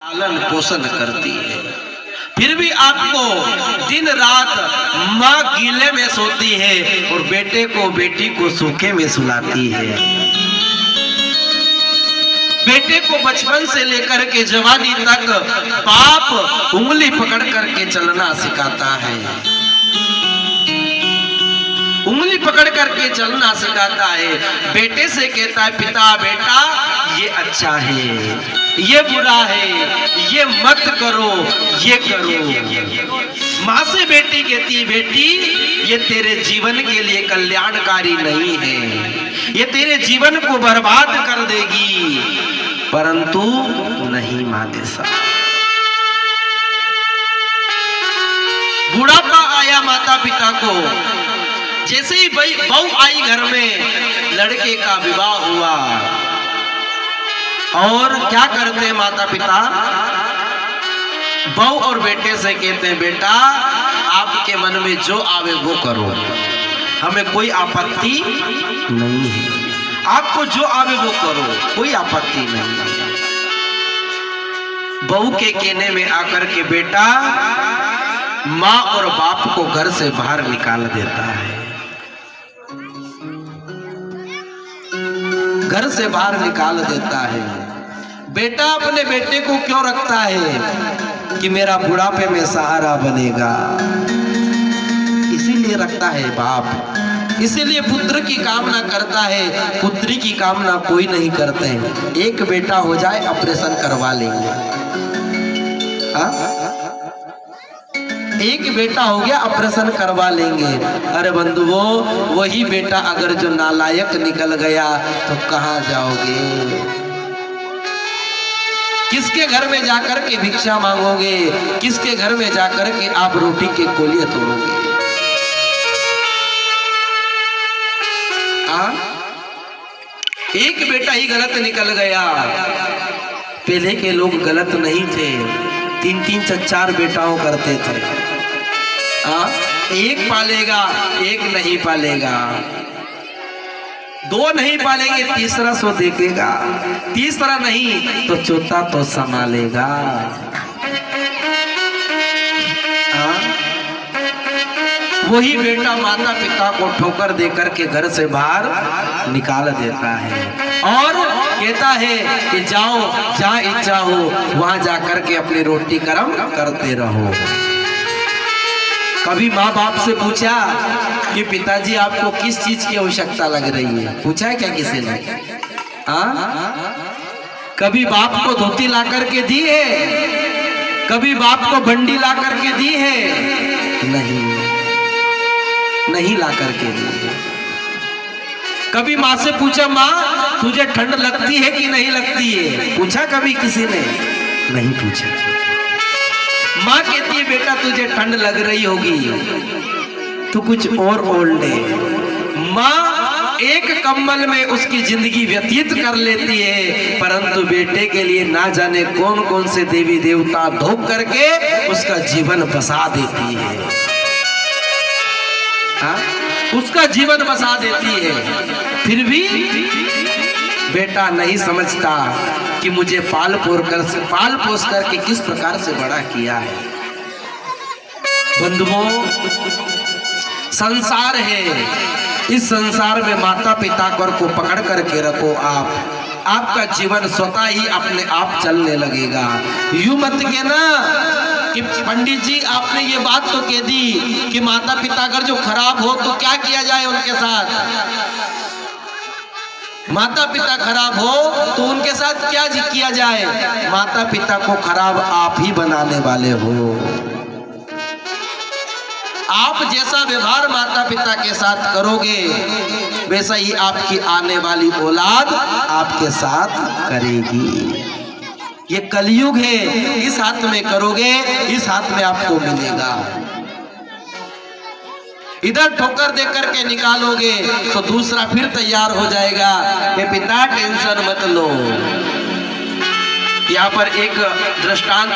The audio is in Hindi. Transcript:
पालन पोषण करती है, फिर भी आपको दिन रात माँ गीले में सोती है और बेटी को सूखे में सुलाती है। बेटे को बचपन से लेकर के जवानी तक बाप उंगली पकड़ करके चलना सिखाता है, उंगली पकड़ करके चलना सिखाता है। बेटे से कहता है पिता बेटा ये अच्छा है, ये बुरा है, ये मत करो, ये करो। माँ से बेटी कहती है बेटी ये तेरे जीवन के लिए कल्याणकारी नहीं है, ये तेरे जीवन को बर्बाद कर देगी, परंतु नहीं माने सब। बुढ़ापा आया माता पिता को, जैसे ही बहू आई घर में, लड़के का विवाह हुआ और क्या करते हैं माता पिता, बहू और बेटे से कहते हैं बेटा आपके मन में जो आवे वो करो, हमें कोई आपत्ति नहीं है, आपको जो आवे वो करो, कोई आपत्ति नहीं है। बहू के कहने में आकर के बेटा माँ और बाप को घर से बाहर निकाल देता है, घर से बाहर निकाल देता है। बेटा अपने बेटे को क्यों रखता है कि मेरा बुढ़ापे में सहारा बनेगा, इसीलिए रखता है बाप, इसीलिए पुत्र की कामना करता है, पुत्री की कामना कोई नहीं करते। एक बेटा हो जाए ऑपरेशन करवा लेंगे, एक बेटा हो गया ऑपरेशन करवा लेंगे। अरे बंधुओं वही बेटा अगर जो नालायक निकल गया तो कहाँ जाओगे, किसके घर में जाकर के भिक्षा मांगोगे, किसके घर में जाकर के आप रोटी के कोलिए तोड़ोगे। एक बेटा ही गलत निकल गया, पहले के लोग गलत नहीं थे, 3-3 4 बेटाओं करते थे। एक पालेगा एक नहीं पालेगा, 2 नहीं पालेंगे तीसरा सो देखेगा, तीसरा नहीं तो चौथा तो संभालेगा। वही बेटा माता पिता को ठोकर देकर के घर से बाहर निकाल देता है और कहता है कि जाओ जहाँ इच्छा हो वहां जाकर के अपनी रोटी कर्म करते रहो। कभी माँ बाप से पूछा कि पिताजी आपको किस चीज की आवश्यकता लग रही है, पूछा है क्या किसी ने? कभी बाप को धोती ला करके दी है, कभी बाप को बंडी ला करके दी है? नहीं ला करके दी। कभी माँ से पूछा माँ तुझे ठंड लगती है कि नहीं लगती है, पूछा कभी किसी ने? नहीं पूछा। माँ कहती है बेटा तुझे ठंड लग रही होगी तो कुछ और ओढ़ ले। माँ एक कंबल में उसकी जिंदगी व्यतीत कर लेती है, परंतु बेटे के लिए ना जाने कौन कौन से देवी देवता धोख करके उसका जीवन बसा देती है, उसका जीवन बसा देती है। फिर भी बेटा नहीं समझता कि मुझे पाल पोस करके किस प्रकार से बड़ा किया है। बंधुओं संसार है, इस संसार में माता पिता को पकड़ करके रखो, आपका जीवन स्वतः ही अपने आप चलने लगेगा। यूं मत के ना कि पंडित जी आपने ये बात तो कह दी कि माता पिता अगर जो खराब हो तो क्या किया जाए उनके साथ, माता पिता खराब हो तो उनके साथ क्या किया जाए? माता पिता को खराब आप ही बनाने वाले हो। आप जैसा व्यवहार माता पिता के साथ करोगे वैसा ही आपकी आने वाली औलाद आपके साथ करेगी। ये कलयुग है, इस हाथ में करोगे इस हाथ में आपको मिलेगा। इधर ठोकर दे करके निकालोगे तो दूसरा फिर तैयार हो जाएगा कि पिता टेंशन मत लो। यहाँ पर एक दृष्टांत